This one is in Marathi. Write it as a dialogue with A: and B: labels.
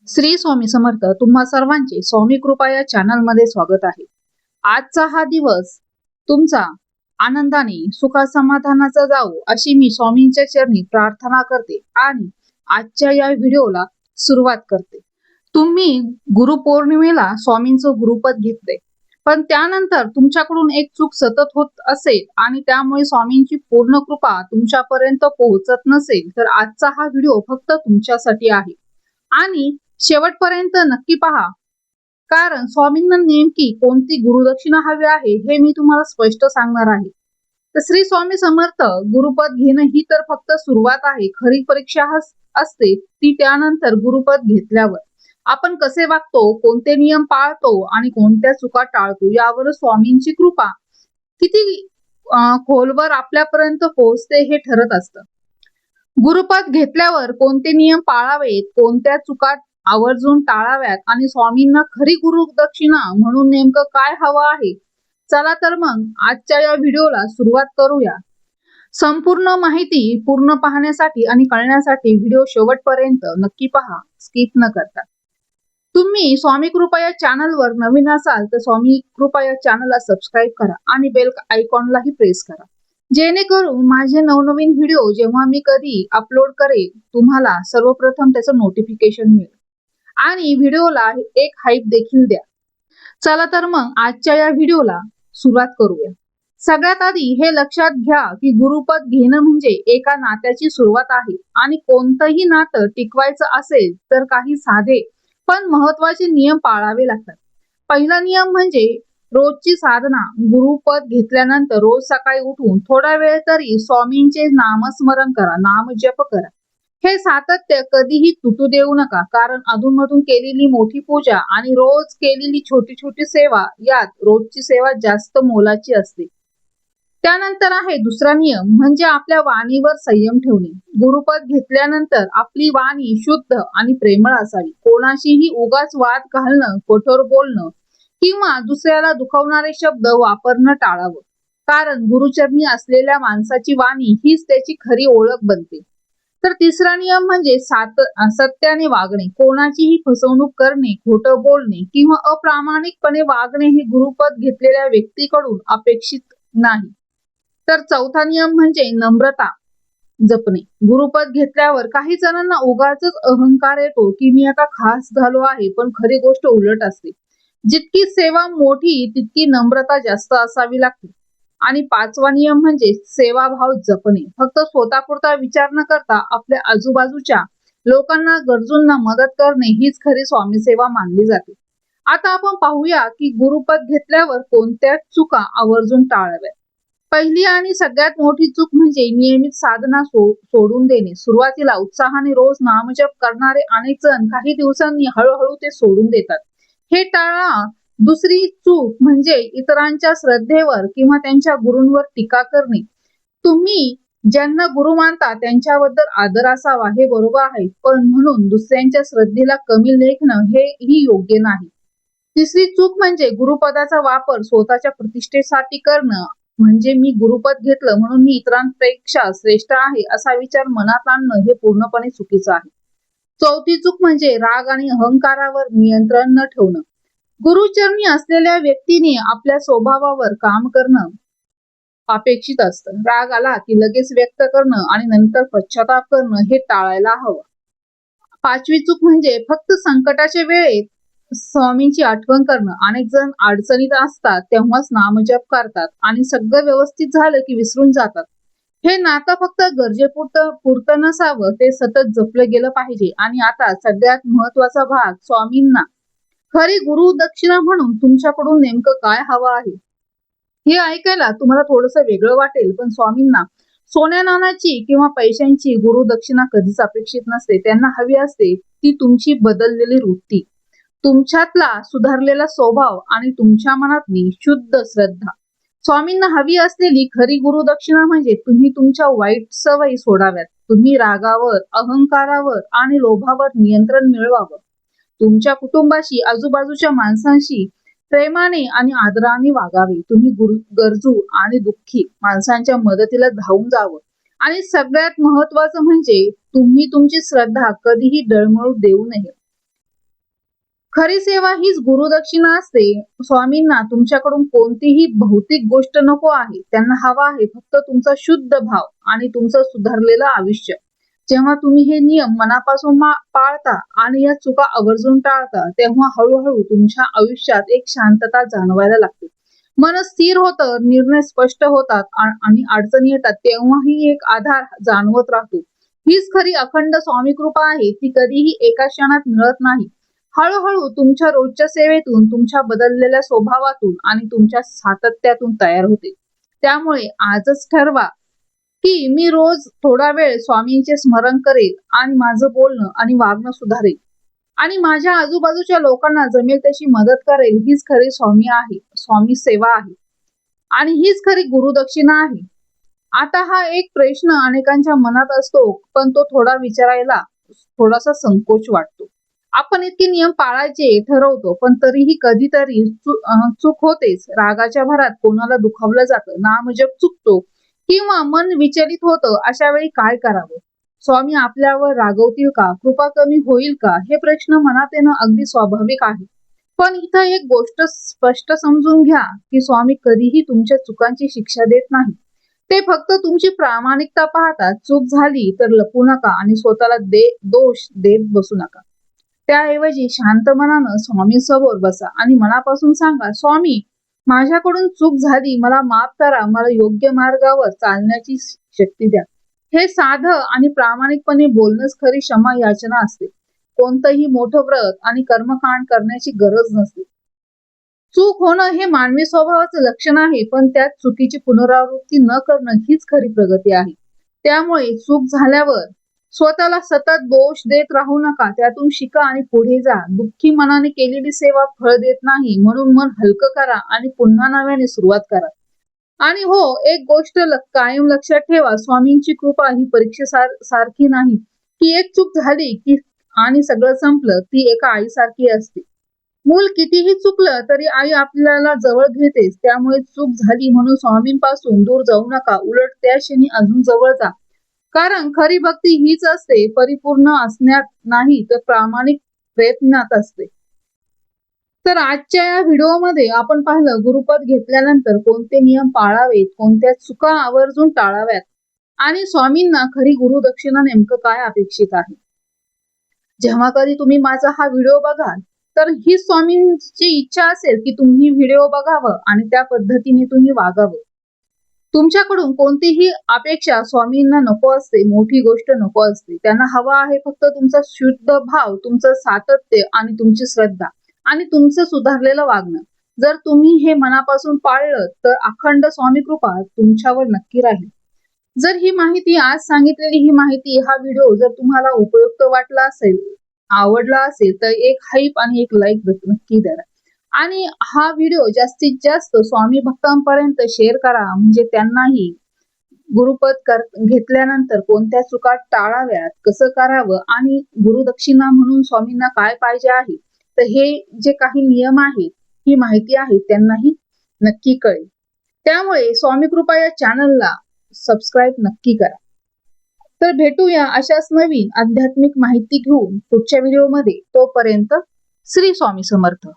A: श्री स्वामी समर्थ. तुम्हा सर्वांचे स्वामी कृपा या चॅनल मध्ये स्वागत आहे. आजचा हा दिवस तुमचा आनंदाने सुखा समाधानाचा जावो अशी मी स्वामींच्या चरणी प्रार्थना करते आणि आजच्या या व्हिडिओला सुरुवात करते. तुम्ही गुरुपौर्णिमेला स्वामींचं गुरुपद घेतले, पण त्यानंतर तुमच्याकडून एक चूक सतत होत असेल आणि त्यामुळे स्वामींची पूर्ण कृपा तुमच्यापर्यंत पोहोचत नसेल, तर आजचा हा व्हिडिओ फक्त तुमच्यासाठी आहे आणि शेवटपर्यंत नक्की पहा, कारण स्वामींना नेमकी कोणती गुरुदक्षिणा हवी आहे हे मी तुम्हाला स्पष्ट सांगणार आहे. तर श्री स्वामी समर्थ, गुरुपद घेणं ही तर फक्त सुरुवात आहे. खरी परीक्षा असते ती त्यानंतर गुरुपद घेतल्यावर. आपण कसे वागतो, कोणते नियम पाळतो आणि कोणत्या चुका टाळतो यावर स्वामींची कृपा किती खोलवर आपल्यापर्यंत पोहोचते हे ठरत असतं. गुरुपद घेतल्यावर कोणते नियम पाळावेत, कोणत्या चुका आवर्जून टाळाव्यात आणि स्वामींना खरी गुरुदक्षिणा म्हणून नेमकं काय हवं आहे, चला तर मग आजच्या या व्हिडिओला सुरुवात करूया. संपूर्ण माहिती पूर्ण पाहण्यासाठी आणि कळण्यासाठी व्हिडिओ शेवटपर्यंत नक्की पहा, स्किप न करता. तुम्ही स्वामी कृपा या चॅनलवर नवीन असाल तर स्वामी कृपा या चॅनलला सबस्क्राईब करा आणि बेल आयकॉनलाही प्रेस करा, जेणेकरून माझे नवनवीन व्हिडिओ जेव्हा मी कधी अपलोड करेल तुम्हाला सर्वप्रथम त्याचं नोटिफिकेशन मिळेल. आणि व्हिडिओला एक हाईप देखील द्या. चला तर मग आजच्या या व्हिडिओला सुरुवात करूया. सगळ्यात आधी हे लक्षात घ्या की गुरुपद घेणं म्हणजे एका नात्याची सुरुवात आहे आणि कोणतंही नातं टिकवायचं असेल तर काही साधे पण महत्वाचे नियम पाळावे लागतात. पहिला नियम म्हणजे रोजची साधना. गुरुपद घेतल्यानंतर रोज सकाळी उठून थोडा वेळ तरी स्वामींचे नामस्मरण करा, नामजप करा. हे सातत्य कधीही तुटू देऊ नका, कारण अधूनमधून केलेली मोठी पूजा आणि रोज केलेली छोटी छोटी सेवा यात रोजची सेवा जास्त मोलाची असते. त्यानंतर आहे दुसरा नियम म्हणजे आपल्या वाणीवर संयम ठेवणे. गुरुपद घेतल्यानंतर आपली वाणी शुद्ध आणि प्रेमळ असावी. कोणाशीही उगाच वाद घालणं, कठोर बोलणं किंवा दुसऱ्याला दुखवणारे शब्द वापरणं टाळावं, कारण गुरुचरणी असलेल्या माणसाची वाणी हीच त्याची खरी ओळख बनते. तर तिसरा नियम म्हणजे सत्याने वागणे. कोणाचीही फसवणूक करणे, खोटं बोलणे किंवा अप्रामाणिकपणे वागणे हे गुरुपद घेतलेल्या व्यक्तीकडून अपेक्षित नाही. तर चौथा नियम म्हणजे नम्रता जपणे. गुरुपद घेतल्यावर काही जणांना उगाचच अहंकार येतो की मी आता खास झालो आहे, पण खरी गोष्ट उलट असते. जितकी सेवा मोठी तितकी नम्रता जास्त असावी लागते. आणि पाचवा नियम म्हणजे सेवाभाव जपणे. फक्त स्वतःपुरता विचार न करता आपल्या आजूबाजूच्या लोकांना, गरजूंना मदत करणे हीच खरी स्वामी सेवा मानली जाते. आता आपण पाहूया की गुरुपद घेतल्यावर कोणत्या चुका आवर्जून टाळाव्यात. पहिली आणि सगळ्यात मोठी चूक म्हणजे नियमित साधना सोडून देणे. सुरुवातीला उत्साहाने रोज नामजप करणारे अनेक जण काही दिवसांनी हळूहळू ते सोडून देतात. हे टाळा. दुसरी चूक म्हणजे इतरांच्या श्रद्धेवर किंवा त्यांच्या गुरूंवर टीका करणे. तुम्ही ज्यांना गुरु मानता त्यांच्याबद्दल आदर असावा हे बरोबर आहे, पण म्हणून दुसऱ्यांच्या श्रद्धेला कमी लेखणं हेही योग्य नाही. तिसरी चूक म्हणजे गुरुपदाचा वापर स्वतःच्या प्रतिष्ठेसाठी करणं. म्हणजे मी गुरुपद घेतलं म्हणून मी इतरांपेक्षा श्रेष्ठ आहे असा विचार मनात आणणं हे पूर्णपणे चुकीचं आहे. चौथी चूक म्हणजे राग आणि अहंकारावर नियंत्रण न ठेवणं. गुरुचरणी असलेल्या व्यक्तीने आपल्या स्वभावावर काम करणं अपेक्षित असतं. राग आला की लगेच व्यक्त करणं आणि नंतर पश्चाताप करणं हे टाळायला हवं. पाचवी चूक म्हणजे फक्त संकटाच्या वेळेत स्वामींची आठवण करणं. अनेक जण अडचणीत असतात तेव्हाच नामजप करतात आणि सगळं व्यवस्थित झालं की विसरून जातात. हे नातं फक्त गरजेपुरतं नसावं, ते सतत जपलं गेलं पाहिजे. आणि आता सगळ्यात महत्वाचा भाग, स्वामींना खरी गुरु दक्षिणा म्हणून तुमच्याकडून नेमकं काय हवं आहे. हे ऐकायला तुम्हाला थोडंसं वेगळं वाटेल, पण स्वामींना सोन्या नाण्याची किंवा पैशांची गुरु दक्षिणा कधीच अपेक्षित नसते. त्यांना हवी असते ती तुमची बदललेली वृत्ती, तुमच्यातला सुधारलेला स्वभाव आणि तुमच्या मनातली शुद्ध श्रद्धा. स्वामींना हवी असलेली खरी गुरुदक्षिणा म्हणजे तुम्ही तुमच्या वाईट सवयी सोडाव्यात. तुम्ही रागावर, अहंकारावर आणि लोभावर नियंत्रण मिळवावं. तुमच्या कुटुंबाशी, आजूबाजूच्या माणसांशी प्रेमाने आणि आदराने वागावे. तुम्ही गरजू आणि दुःखी माणसांच्या मदतीला धावून जावं. आणि सगळ्यात महत्वाचं म्हणजे तुम्ही तुमची श्रद्धा कधीही डळमळू देऊ नये. खरी सेवा हीच गुरुदक्षिणा असते. स्वामींना तुमच्याकडून कोणतीही भौतिक गोष्ट नको आहे. त्यांना हवा आहे फक्त तुमचा शुद्ध भाव आणि तुमचं सुधारलेलं आयुष्य. जेव्हा तुम्ही हे नियम मनापासून पाळता आणि या चुका आवर्जून टाळता, तेव्हा हळूहळू तुमच्या आयुष्यात एक शांतता जाणवायला लागते. मन स्थिर होतं, निर्णय स्पष्ट होतात आणि अडचणी येतात तेव्हाही एक आधार जाणवत राहतो. हीच खरी अखंड स्वामी कृपा आहे. ती कधीही एका क्षणात मिळत नाही. हळूहळू तुमच्या रोजच्या सेवेतून, तुमच्या बदललेल्या स्वभावातून आणि तुमच्या सातत्यातून तयार होते. त्यामुळे आजच ठरवा की मी रोज थोडा वेळ स्वामींचे स्मरण करेल आणि माझं बोलणं आणि वागणं सुधारेल आणि माझ्या आजूबाजूच्या लोकांना जमेल तशी मदत करेल. हीच खरी स्वामी सेवा आहे आणि हीच खरी गुरुदक्षिणा आहे. आता हा एक प्रश्न अनेकांच्या मनात असतो, पण तो थोडा विचारायला थोडासा संकोच वाटतो. आपण इतके नियम पाळायचे ठरवतो, पण तरीही कधीतरी चूक होतेच. रागाच्या भरात कोणाला दुखावलं जातं, नामजप चुकतो किंवा मन विचलित होतं. अशा वेळी काय करावं? स्वामी आपल्यावर रागवतील का? कृपा कमी होईल का? हे प्रश्न मनात येणं अगदी स्वाभाविक आहे. पण इथं एक गोष्ट स्पष्ट समजून घ्या की स्वामी कधीही तुमच्या चुकांची शिक्षा देत नाही. ते फक्त तुमची प्रामाणिकता पाहतात. चूक झाली तर लपू नका आणि स्वतःला दोष देत बसू नका. त्याऐवजी शांत मनानं स्वामींसमोर बसा आणि मनापासून सांगा, स्वामी, माझ्याकडून चूक झाली, मला माफ करा, मला योग्य मार्गावर चालण्याची शक्ती द्या. हे साधं आणि प्रामाणिकपणे बोलणंच खरी क्षमा याचना असते. कोणतंही मोठं व्रत आणि कर्मकांड करण्याची गरज नसते. चूक होणं हे मानवी स्वभावाचं लक्षण आहे, पण त्यात चुकीची पुनरावृत्ती न करणं हीच खरी प्रगती आहे. त्यामुळे चूक झाल्यावर स्वतःला सतत दोष देत राहू नका. त्यातून शिका आणि पुढे जा. दुःखी मनाने केलेली सेवा फळ देत नाही, म्हणून मन हलकं करा आणि पुन्हा नव्याने सुरुवात करा. आणि हो, एक गोष्ट कायम लक्षात ठेवा, स्वामींची कृपा ही परीक्षेसारखी नाही की एक चूक झाली की आणि सगळं संपलं. ती एका आईसारखी असते. मूल कितीही चुकलं तरी आई आपल्याला जवळ घेतेच. त्यामुळे चूक झाली म्हणून स्वामींपासून दूर जाऊ नका. उलट त्या क्षणी अजून जवळ जा. कारण खरी भक्ती हीच असते, परिपूर्ण असण्यात नाही तर प्रामाणिक प्रयत्नात असते. तर आजच्या या व्हिडिओमध्ये आपण पाहिलं गुरुपद घेतल्यानंतर कोणते नियम पाळावेत, कोणत्या चुका आवर्जून टाळाव्यात आणि स्वामींना खरी गुरुदक्षिणा नेमकं काय अपेक्षित आहे. जेव्हा कधी तुम्ही माझा हा व्हिडिओ बघाल तर ही स्वामींची इच्छा असेल की तुम्ही व्हिडिओ बघावं आणि त्या पद्धतीने तुम्ही वागावं. तुमच्याकडून कोणतीही अपेक्षा स्वामींना नको असते, मोठी गोष्ट नको असते. त्यांना हवा आहे फक्त तुमचा शुद्ध भाव, तुमचं सातत्य आणि तुमची श्रद्धा आणि तुमचं सुधारलेलं वागणं. जर तुम्ही हे मनापासून पाळलं तर अखंड स्वामी कृपा तुमच्यावर नक्की राहील. जर ही माहिती, आज सांगितलेली ही माहिती, हा व्हिडिओ जर तुम्हाला उपयुक्त वाटला असेल, आवडला असेल तर एक हाईप आणि एक लाईक नक्की द्या आणि हा व्हिडिओ जास्तीत जास्त स्वामी भक्तांपर्यंत शेअर करा, म्हणजे त्यांनाही गुरुपद घेतल्यानंतर कोणत्या चुका टाळाव्यात, कसं करावं आणि गुरुदक्षिणा म्हणून स्वामींना काय पाहिजे आहे, तर हे जे काही नियम आहेत, ही माहिती आहे, त्यांनाही नक्की कळेल. त्यामुळे स्वामी कृपा या चॅनलला सबस्क्राईब नक्की करा. तर भेटूया अशाच नवीन आध्यात्मिक माहिती घेऊन पुढच्या व्हिडिओमध्ये. तोपर्यंत श्री स्वामी समर्थ.